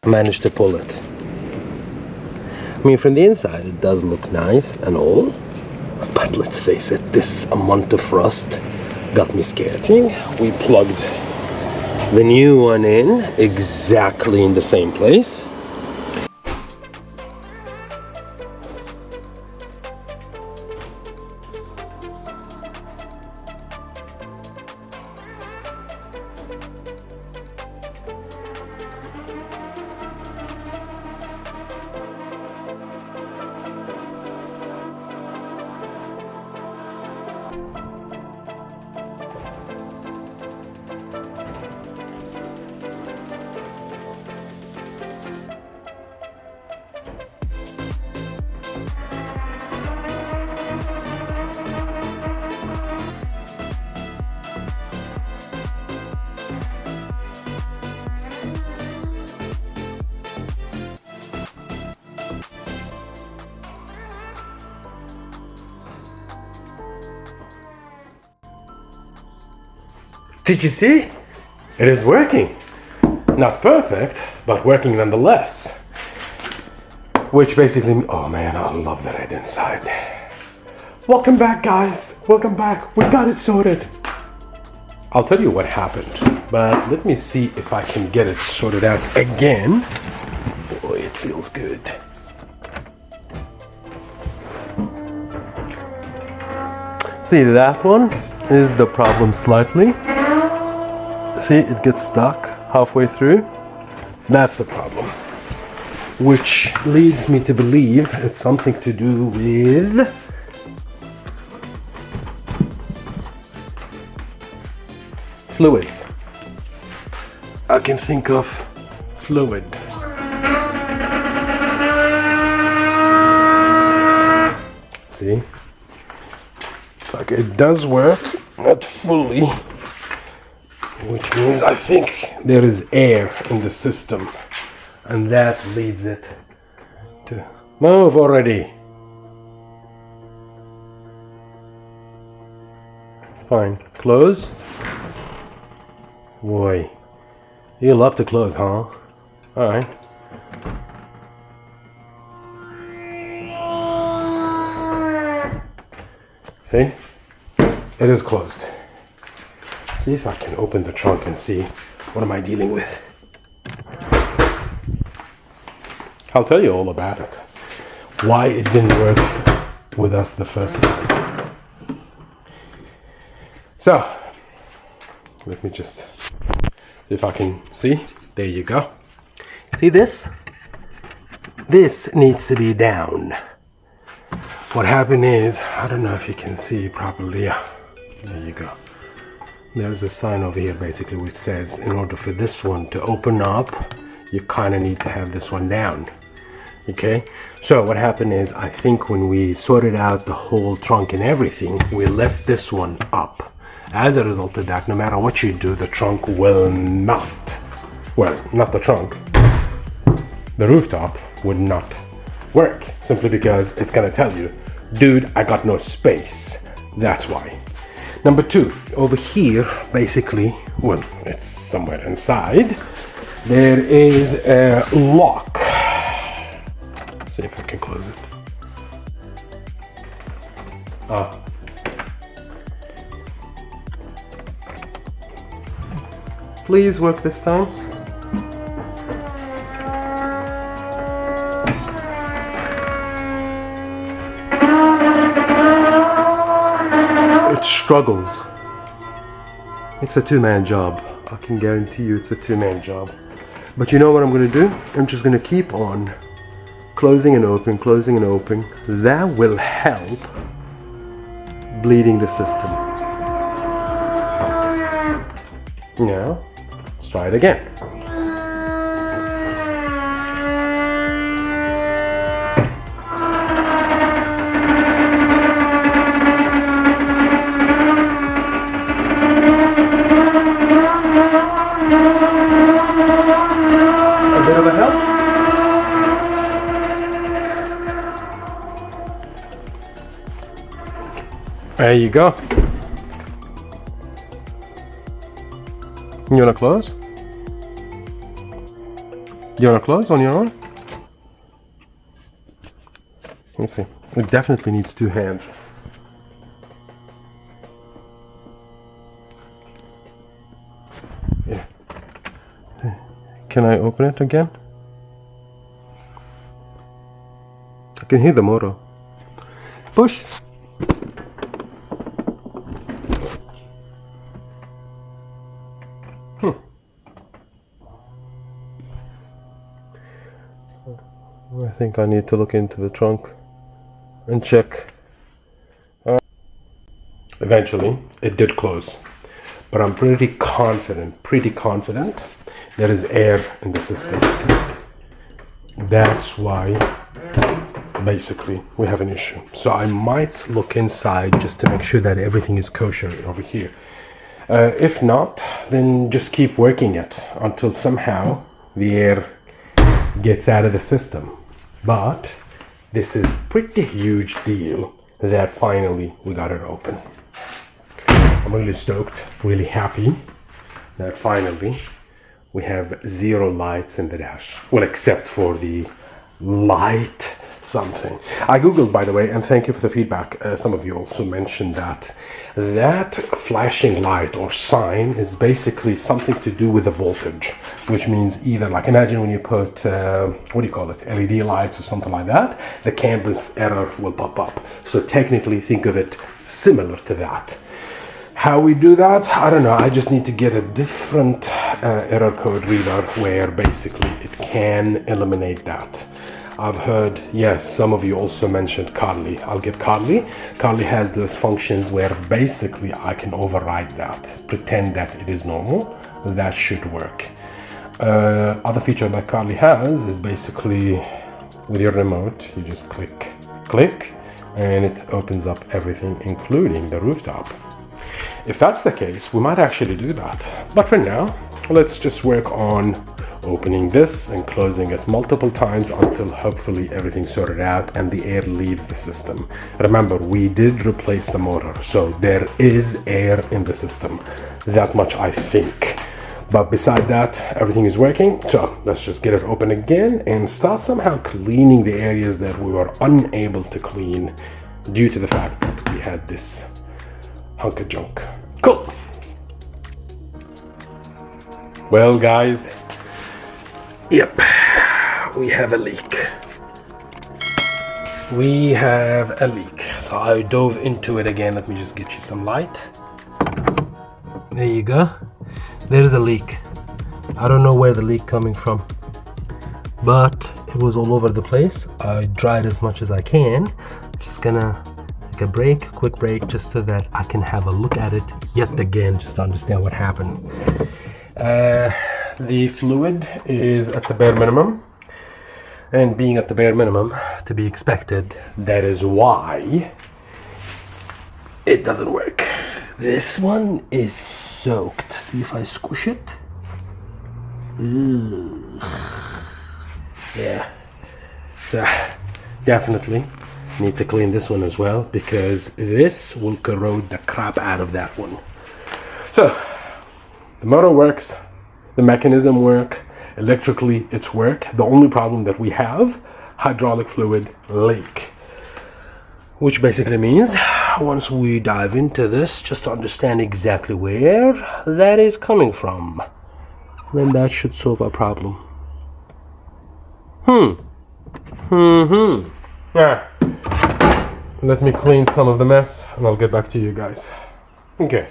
managed to pull it. I mean, from the inside it does look nice and all, but let's face it, this amount of rust got me scared. We plugged the new one in exactly in the same place. Did you see? It is working. Not perfect, but working nonetheless. Which basically, oh man, I love the red inside. Welcome back, guys. Welcome back. We got it sorted. I'll tell you what happened, but let me see if I can get it sorted out again. Boy, it feels good. See, that one is the problem slightly. See, it gets stuck halfway through. That's the problem. Which leads me to believe it's something to do with fluids. I can think of fluid. See? Like it does work, not fully. Which means I think there is air in the system, and that leads it to move already. Fine, close. Boy, you love to close, huh? Alright. See? It is closed. See if I can open the trunk and see what am I dealing with. I'll tell you all about it. Why it didn't work with us the first time. So, let me just see if I can see. There you go. See this? This needs to be down. What happened is, I don't know if you can see properly. There you go. There's a sign over here basically which says in order for this one to open up, you kind of need to have this one down. Okay, so what happened is, I think when we sorted out the whole trunk and everything, we left this one up. As a result of that, no matter what you do, the trunk will not, well, not the trunk, the rooftop would not work, simply because it's gonna tell you, dude, I got no space. That's why. Number two, over here, basically, well, it's somewhere inside, there is a lock. See if I can close it. Please work this time. It struggles. It's a two-man job. I can guarantee you it's a two-man job. But you know what I'm going to do? I'm just going to keep on closing and opening, closing and opening. That will help bleeding the system. Now, let's try it again. A bit of a help. There you go. You wanna close? You want to close on your own? Let's see. It definitely needs two hands. Yeah. Can I open it again? I can hear the motor. Push. I think I need to look into the trunk and check. Eventually, it did close, but I'm pretty confident there is air in the system. That's why basically we have an issue. So I might look inside just to make sure that everything is kosher over here. If not, then just keep working it until somehow the air gets out of the system. But this is pretty huge deal that finally we got it open. I'm really stoked, really happy that finally we have zero lights in the dash. Well, except for the light something. I googled, by the way, and thank you for the feedback. Some of you also mentioned that flashing light or sign is basically something to do with the voltage, which means either, like, imagine when you put what do you call it, LED lights or something like that, the canvas error will pop up. So technically think of it similar to that. How we do that, I don't know. I just need to get a different error code reader where basically it can eliminate that. I've heard, yes, some of you also mentioned Carly. I'll get Carly. Carly has those functions where basically I can override that, pretend that it is normal. That should work. Other feature that Carly has is basically with your remote, you just click, and it opens up everything, including the rooftop. If that's the case, we might actually do that. But for now, let's just work on opening this and closing it multiple times until hopefully everything's sorted out and the air leaves the system. Remember, we did replace the motor, so there is air in the system. That much I think. But beside that, everything is working. So let's just get it open again and start somehow cleaning the areas that we were unable to clean due to the fact that we had this hunk of junk. Cool. Well, guys, yep, we have a leak. We have a leak. So I dove into it again. Let me just get you some light. There you go. There's a leak. I don't know where the leak coming from, but it was all over the place. I dried as much as I can. Just gonna take a quick break, just so that I can have a look at it yet again, just to understand what happened. The fluid is at the bare minimum, and being at the bare minimum to be expected, that is why it doesn't work. This one is soaked. See if I squish it. Ugh. Yeah, so definitely need to clean this one as well, because this will corrode the crap out of that one. So the motor works, the mechanism work, electrically it's work. The only problem that we have, hydraulic fluid leak, which basically means once we dive into this, just to understand exactly where that is coming from, then that should solve our problem. Yeah. Let me clean some of the mess and I'll get back to you guys. Okay.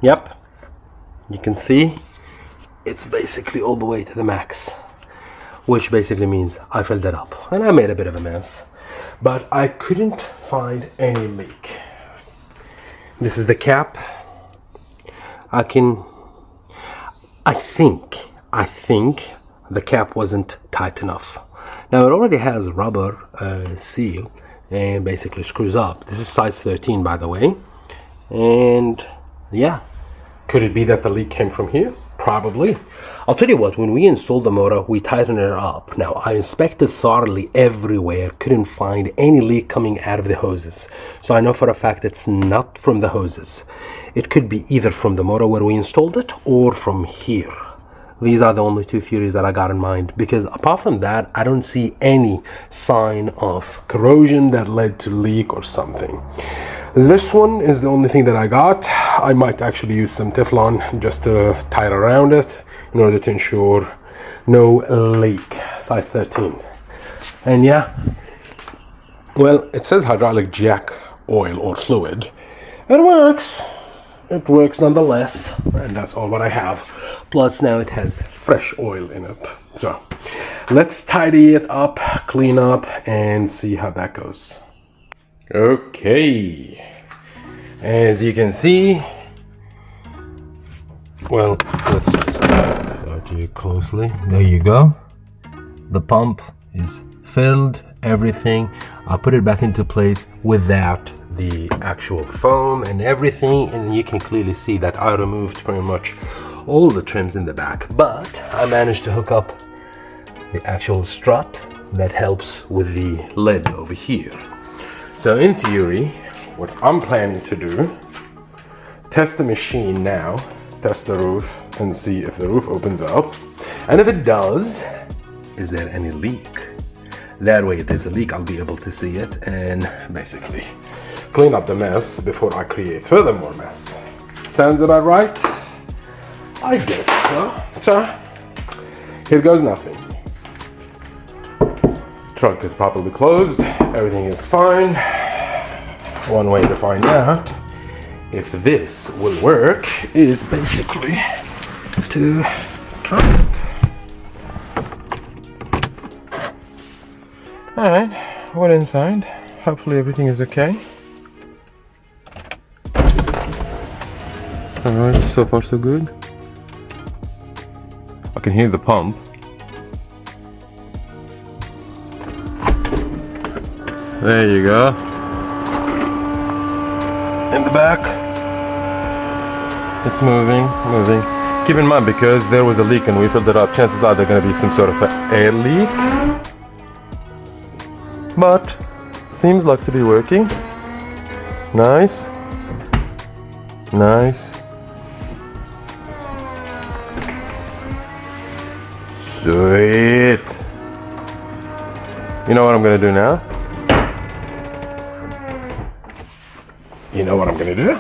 Yep, you can see it's basically all the way to the max, which basically means I filled it up and I made a bit of a mess, but I couldn't find any leak. This is the cap. I think the cap wasn't tight enough. Now it already has a rubber seal and basically screws up. This is size 13, by the way. And yeah, could it be that the leak came from here? Probably. I'll tell you what, when we installed the motor, we tightened it up. Now, I inspected thoroughly everywhere, couldn't find any leak coming out of the hoses. So I know for a fact it's not from the hoses. It could be either from the motor where we installed it or from here. These are the only two theories that I got in mind, because apart from that, I don't see any sign of corrosion that led to leak or something. This one is the only thing that I got. I might actually use some Teflon just to tie it around it in order to ensure no leak. Size 13. And yeah, well, it says hydraulic jack oil or fluid. It works. It works nonetheless, and that's all what I have. Plus now it has fresh oil in it. So let's tidy it up, clean up, and see how that goes. Okay, as you can see, well, let's just watch it closely. There you go. The pump is filled, everything. I'll put it back into place without the actual foam and everything, and you can clearly see that I removed pretty much all the trims in the back, but I managed to hook up the actual strut that helps with the lid over here. So in theory, what I'm planning to do, test the machine now, test the roof and see if the roof opens up, and if it does, is there any leak? That way if there's a leak, I'll be able to see it and basically clean up the mess before I create further more mess. Sounds about right? I guess so. So, here goes nothing. Trunk is properly closed, everything is fine. One way to find out if this will work is basically to try it. Alright, we're inside. Hopefully everything is okay. Alright, so far so good. I can hear the pump. There you go. In the back. It's moving. Keep in mind, because there was a leak and we filled it up, chances are there's going to be some sort of air leak. But seems like to be working. Nice. Sweet. You know what I'm gonna do now? You know what I'm gonna do?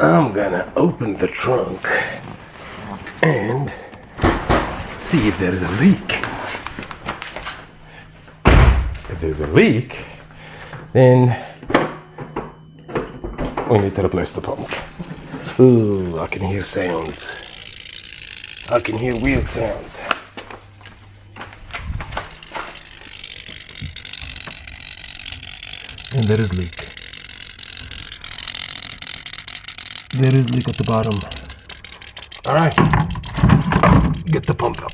I'm gonna open the trunk and see if there is a leak. If there's a leak, then we need to replace the pump. Ooh, I can hear sounds. I can hear weird sounds. And there is leak. There is leak at the bottom. Alright. Get the pump up.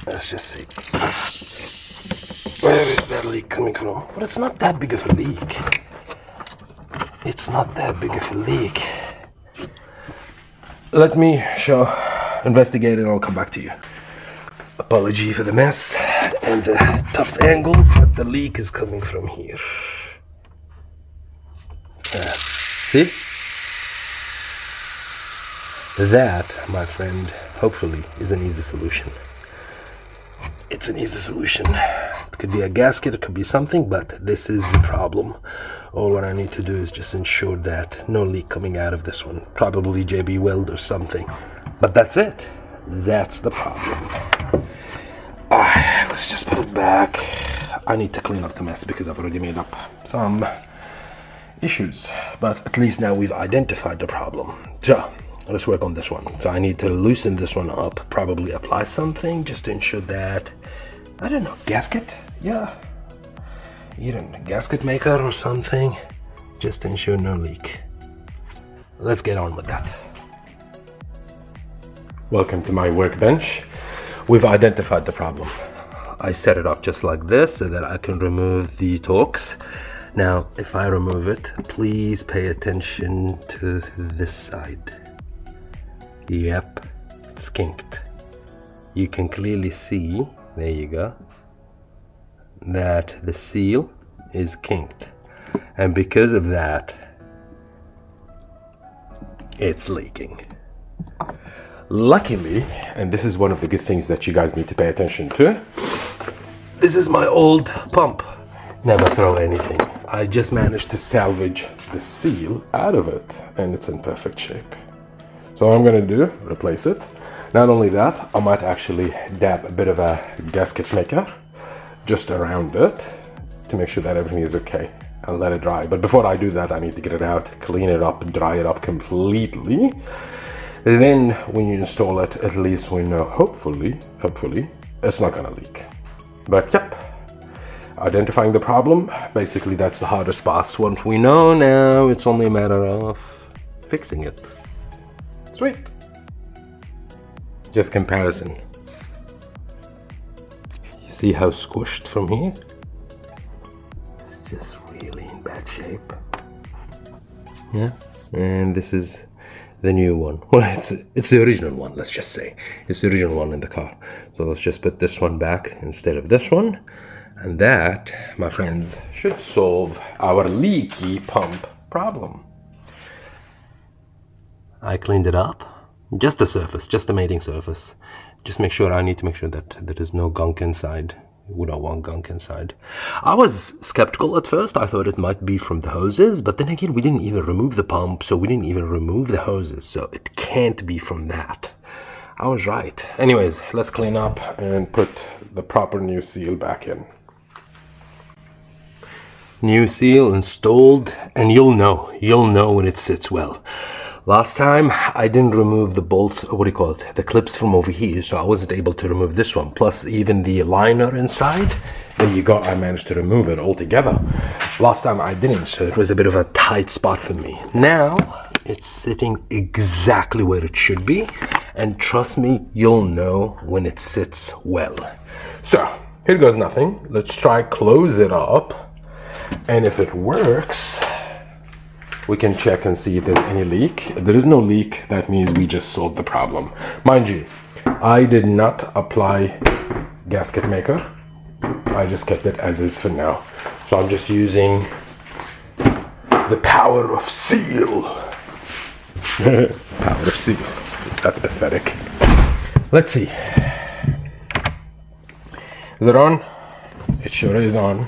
Let's just see. Where is that leak coming from? But it's not that big of a leak. It's not that big of a leak. Let me investigate and I'll come back to you. Apology for the mess and the tough angles, but the leak is coming from here. See? That, my friend, hopefully is an easy solution. It's an easy solution. It could be a gasket, it could be something, but this is the problem. All what I need to do is just ensure that no leak coming out of this one. Probably JB Weld or something. But that's it. That's the problem. Let's just put it back. I need to clean up the mess because I've already made up some issues. But at least now we've identified the problem. So, let's work on this one. So I need to loosen this one up, probably apply something just to ensure that, I don't know, gasket? Yeah. Either a gasket maker or something, just to ensure no leak. Let's get on with that. Welcome to my workbench. We've identified the problem. I set it up just like this so that I can remove the Torx. Now, if I remove it, please pay attention to this side. Yep, it's kinked. You can clearly see, there you go, that the seal is kinked. And because of that, it's leaking. Luckily, and this is one of the good things that you guys need to pay attention to, this is my old pump. Never throw anything. I just managed to salvage the seal out of it, and it's in perfect shape. So what I'm gonna do, replace it. Not only that, I might actually dab a bit of a gasket maker just around it to make sure that everything is okay, and let it dry. But before I do that, I need to get it out, clean it up, dry it up completely. Then when you install it, at least we know, hopefully, it's not gonna leak. But yep, identifying the problem, basically that's the hardest part. Once we know, now it's only a matter of fixing it. Sweet. Just comparison. You see how squished from here? It's just really in bad shape. Yeah, and this is the new one. Well, it's the original one, let's just say. It's the original one in the car. So let's just put this one back instead of this one. And that, my friends, should solve our leaky pump problem. I cleaned it up. Just the surface, just the mating surface. Just make sure, I need to make sure that there is no gunk inside. We don't want gunk inside. I was skeptical at first. I thought it might be from the hoses, but then again, we didn't even remove the pump, so we didn't even remove the hoses, so it can't be from that. I was right. Anyways, let's clean up and put the proper new seal back in. New seal installed, and you'll know when it sits well. Last time I didn't remove the bolts, what do you call it, the clips from over here, so I wasn't able to remove this one. Plus even the liner inside, there you go, I managed to remove it altogether. Last time I didn't, so it was a bit of a tight spot for me. Now it's sitting exactly where it should be, and trust me, you'll know when it sits well. So here goes nothing. Let's try close it up, and if it works, we can check and see if there's any leak. If there is no leak, that means we just solved the problem. Mind you, I did not apply gasket maker. I just kept it as is for now. So I'm just using the power of seal. Power of seal. That's pathetic. Let's see. Is it on? It sure is on.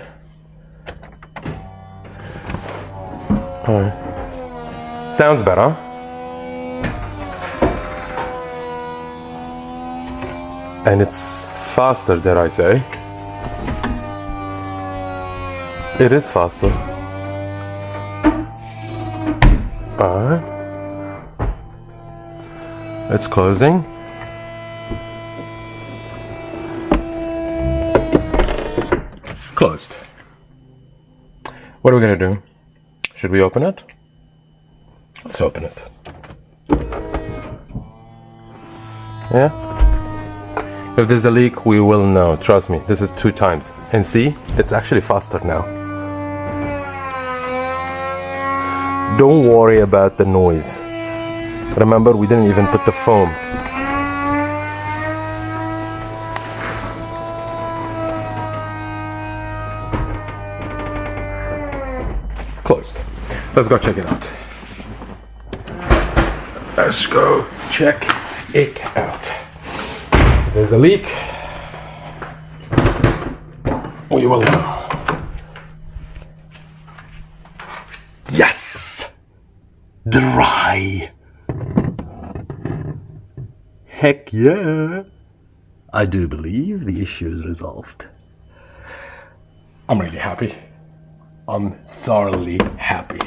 Sounds better. And it's faster, dare I say. It is faster. Alright. It's closing. Closed. What are we gonna do? Should we open it? Let's open it. Yeah? If there's a leak, we will know. Trust me, this is 2 times. And see, it's actually faster now. Don't worry about the noise. Remember, we didn't even put the foam. Closed. Let's go check it out. Let's go check it out. There's a leak. We will know. Yes! Dry! Heck yeah! I do believe the issue is resolved. I'm really happy. I'm thoroughly happy.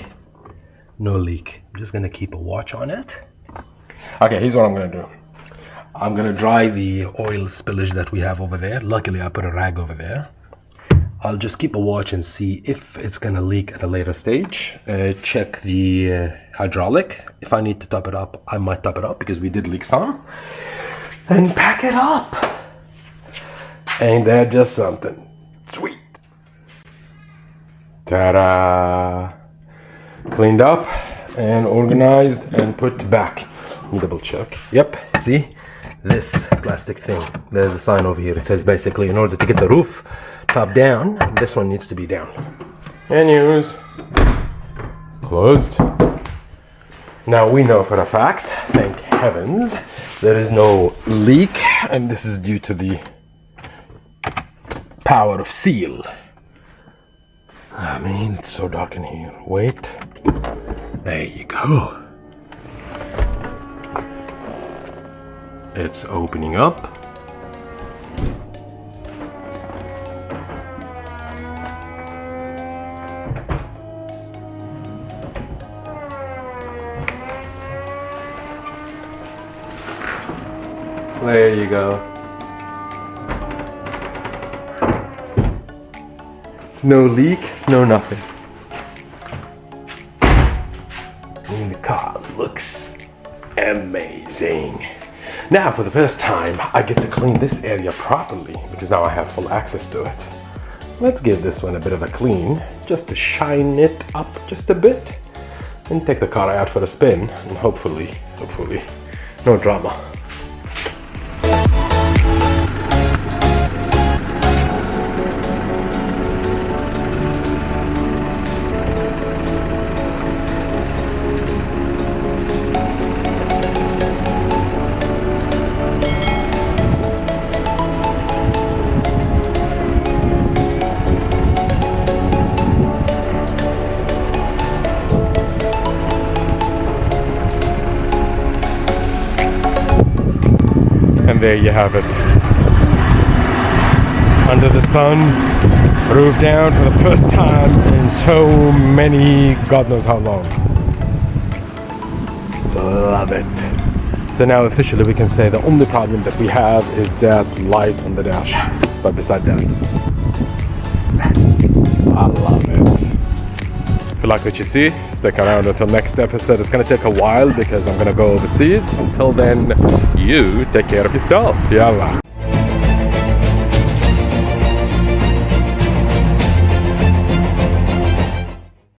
No leak. I'm just gonna keep a watch on it. Okay, here's what I'm gonna do. I'm gonna dry the oil spillage that we have over there. Luckily, I put a rag over there. I'll just keep a watch and see if it's gonna leak at a later stage. Check the hydraulic. If I need to top it up, I might top it up because we did leak some. And pack it up. Ain't that just something? Sweet. Ta-da! Cleaned up and organized and put back. me double check. Yep, see? This plastic thing. There's a sign over here. It says basically in order to get the roof top down, this one needs to be down. Anyways, closed. Now we know for a fact, thank heavens, there is no leak, and this is due to the power of seal. I mean, it's so dark in here. Wait. There you go. It's opening up. There you go. No leak, no nothing. And the car looks amazing. Now, for the first time, I get to clean this area properly because now I have full access to it. Let's give this one a bit of a clean, just to shine it up just a bit, and take the car out for a spin, and hopefully, no drama. And there you have it. Under the sun, roof down for the first time in so many, God knows how long. Love it. So now officially we can say the only problem that we have is that light on the dash. But beside that, I love it. If you like what you see, stick around until next episode. It's gonna take a while because I'm gonna go overseas. Until then, you take care of yourself. Yalla.